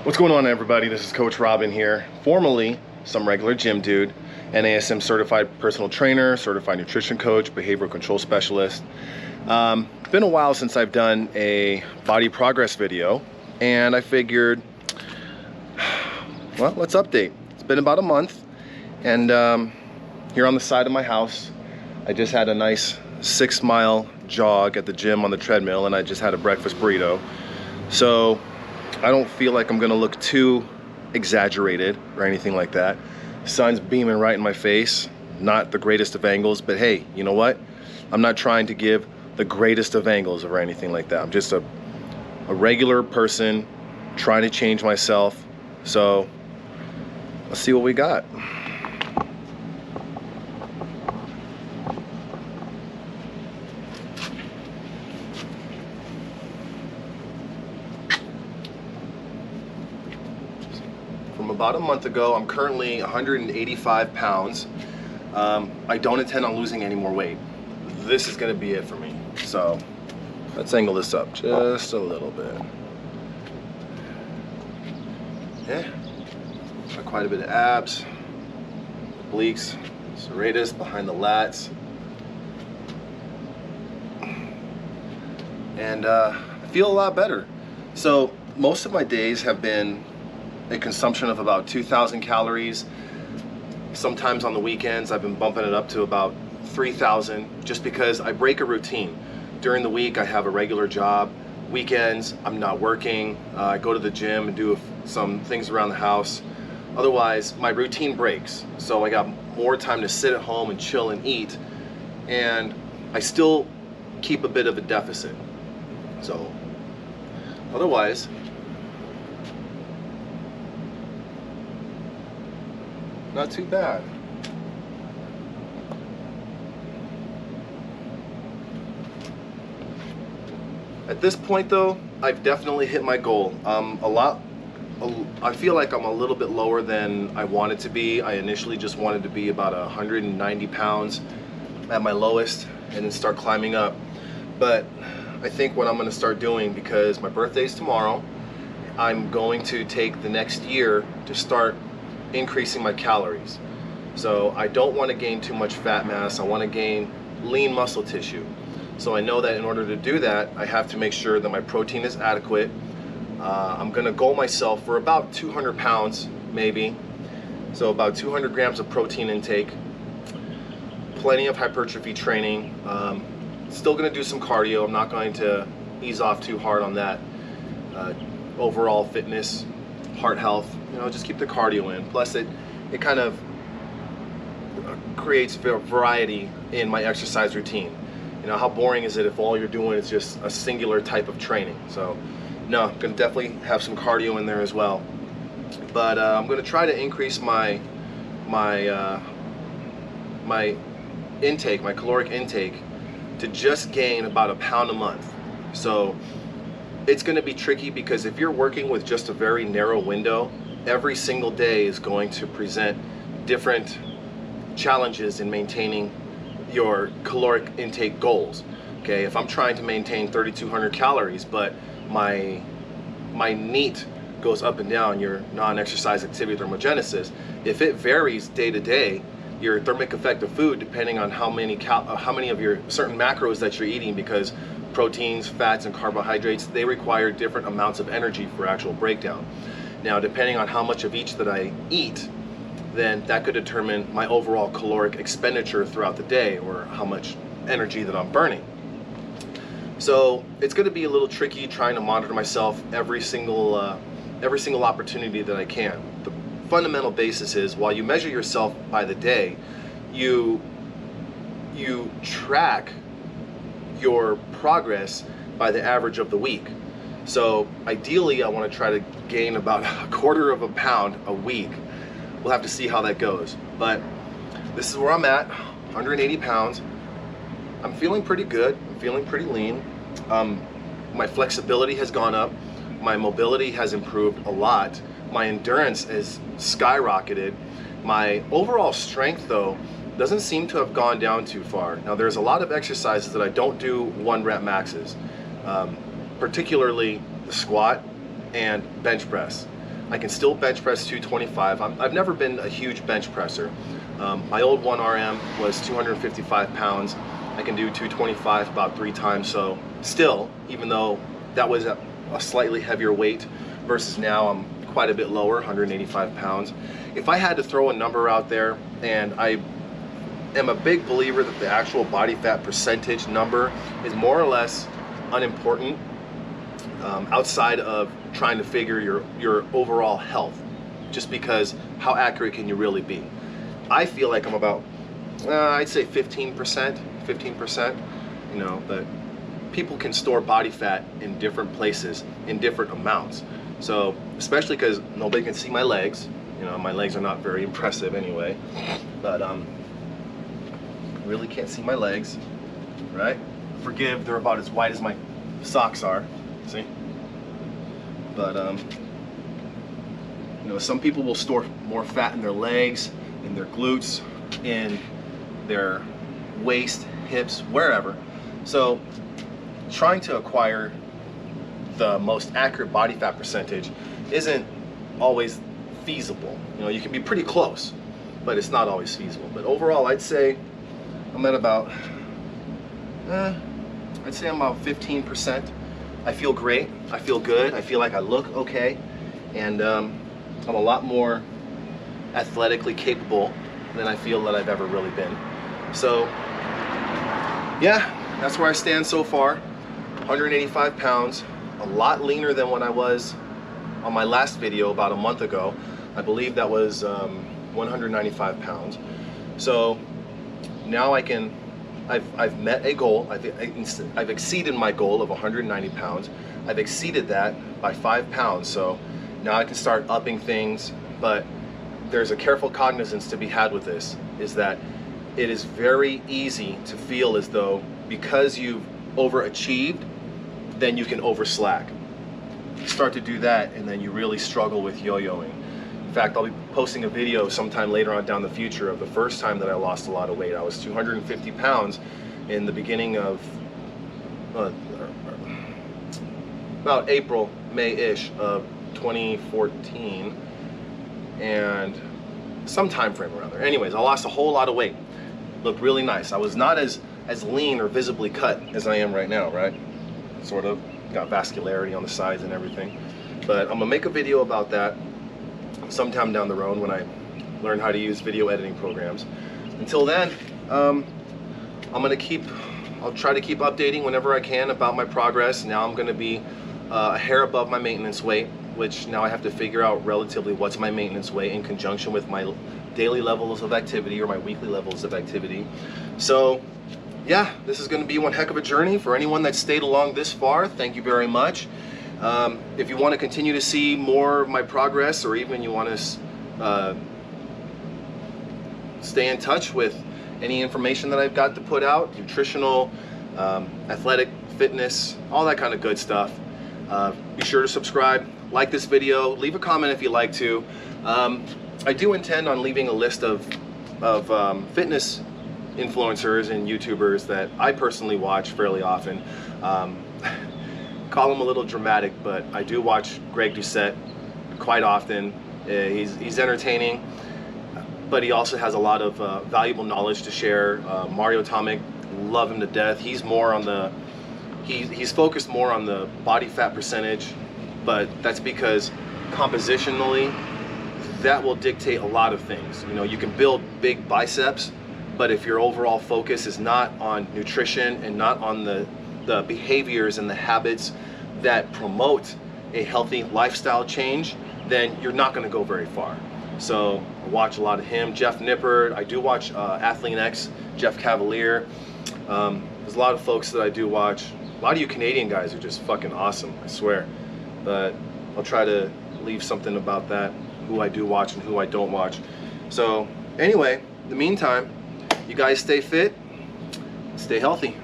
What's going on, everybody? This is Coach Rawbin here, formerly some regular gym dude, NASM certified personal trainer, certified nutrition coach, behavioral control specialist. It's been a while since I've done a body progress video, and I figured, well, let's update. It's been about a month, and here on the side of my house, I just had a nice 6-mile jog at the gym on the treadmill, and I just had a breakfast burrito. So I don't feel like I'm gonna look too exaggerated or anything like that. Sun's beaming right in my face, not the greatest of angles, but hey, you know what? I'm not trying to give the greatest of angles or anything like that. I'm just a regular person trying to change myself. So let's see what we got. From about a month ago, I'm currently 185 pounds. I don't intend on losing any more weight. This is gonna be it for me. So let's angle this up just a little bit. Yeah, got quite a bit of abs, obliques, serratus behind the lats. And I feel a lot better. So most of my days have been a consumption of about 2,000 calories. Sometimes on the weekends I've been bumping it up to about 3,000, just because I break a routine. During the week I have a regular job. Weekends I'm not working. I go to the gym and do some things around the house. Otherwise my routine breaks, so I got more time to sit at home and chill and eat, and I still keep a bit of a deficit. So otherwise, not too bad. At this point though, I've definitely hit my goal. I feel like I'm a little bit lower than I wanted to be. I initially just wanted to be about 190 pounds at my lowest and then start climbing up. But I think what I'm gonna start doing, because my birthday's tomorrow, I'm going to take the next year to start increasing my calories. So I don't want to gain too much fat mass. I want to gain lean muscle tissue. So I know that in order to do that, I have to make sure that my protein is adequate. I'm going to goal myself for about 200 pounds maybe. So about 200 grams of protein intake, plenty of hypertrophy training. Still going to do some cardio. I'm not going to ease off too hard on that. Overall fitness, heart health, you know, just keep the cardio in. Plus it kind of creates variety in my exercise routine. You know, how boring is it if all you're doing is just a singular type of training? So no, I'm gonna definitely have some cardio in there as well. But I'm gonna try to increase my intake, my caloric intake, to just gain about a pound a month. So it's going to be tricky, because if you're working with just a very narrow window, every single day is going to present different challenges in maintaining your caloric intake goals. Okay, if I'm trying to maintain 3,200 calories, but my NEAT goes up and down, your non-exercise activity thermogenesis, if it varies day to day, your thermic effect of food, depending on how many of your certain macros that you're eating, because proteins, fats, and carbohydrates, they require different amounts of energy for actual breakdown. Now, depending on how much of each that I eat, then that could determine my overall caloric expenditure throughout the day, or how much energy that I'm burning. So it's going to be a little tricky trying to monitor myself every single opportunity that I can. The fundamental basis is, while you measure yourself by the day, you track your progress by the average of the week. So ideally I want to try to gain about 1/4 of a pound a week. We'll have to see how that goes, but this is where I'm at, 180 pounds. I'm feeling pretty good. I'm feeling pretty lean. My flexibility has gone up. My mobility has improved a lot. My endurance has skyrocketed. My overall strength though doesn't seem to have gone down too far. Now there's a lot of exercises that I don't do 1 rep maxes, particularly the squat and bench press. I can still bench press 225. I've never been a huge bench presser. My old 1RM was 255 pounds. I can do 225 about 3 times. So still, even though that was a slightly heavier weight versus now I'm quite a bit lower, 185 pounds. If I had to throw a number out there, and I am a big believer that the actual body fat percentage number is more or less unimportant outside of trying to figure your overall health, just because how accurate can you really be? I feel like I'm about, I'd say 15%, you know, but people can store body fat in different places in different amounts. So especially because nobody can see my legs, you know, my legs are not very impressive anyway, but really can't see my legs, right? Forgive, they're about as wide as my socks are, see? But you know, some people will store more fat in their legs, in their glutes, in their waist, hips, wherever. So trying to acquire the most accurate body fat percentage isn't always feasible. You know, you can be pretty close, but it's not always feasible. But overall, I'd say I'm at about, I'd say I'm about 15%. I feel great, I feel good, I feel like I look okay, and I'm a lot more athletically capable than I feel that I've ever really been. So yeah, that's where I stand so far. 185 pounds, a lot leaner than when I was on my last video about a month ago. I believe that was 195 pounds. So now I've met a goal. I've exceeded my goal of 190 pounds. I've exceeded that by 5 pounds. So now I can start upping things, but there's a careful cognizance to be had with this, is that it is very easy to feel as though because you've overachieved, then you can overslack. Start to do that and then you really struggle with yo-yoing. In fact, I'll be posting a video sometime later on down the future of the first time that I lost a lot of weight. I was 250 pounds in the beginning of about April, May-ish of 2014, and some time frame around there. Anyways, I lost a whole lot of weight. Looked really nice. I was not as lean or visibly cut as I am right now, right? Sort of got vascularity on the sides and everything. But I'm gonna make a video about that sometime down the road when I learn how to use video editing programs. Until then, I'll try to keep updating whenever I can about my progress. Now I'm gonna be a hair above my maintenance weight, which now I have to figure out relatively what's my maintenance weight in conjunction with my daily levels of activity or my weekly levels of activity. So yeah, this is going to be one heck of a journey. For anyone that stayed along this far, thank you very much. If you want to continue to see more of my progress, or even you want to stay in touch with any information that I've got to put out, nutritional, athletic, fitness, all that kind of good stuff, be sure to subscribe, like this video, leave a comment if you'd like to. I do intend on leaving a list of fitness influencers and YouTubers that I personally watch fairly often. Call him a little dramatic, but I do watch Greg Doucette quite often. He's entertaining, but he also has a lot of valuable knowledge to share. Mario Atomic, love him to death. He's more on the he's focused more on the body fat percentage, but that's because compositionally that will dictate a lot of things. You know, you can build big biceps, but if your overall focus is not on nutrition and not on the behaviors and the habits that promote a healthy lifestyle change, then you're not going to go very far. So I watch a lot of him. Jeff Nippert, I do watch Athlean X, Jeff Cavalier. There's a lot of folks that I do watch. A lot of you Canadian guys are just fucking awesome, I swear. But I'll try to leave something about that, who I do watch and who I don't watch. So anyway, in the meantime, you guys stay fit, stay healthy.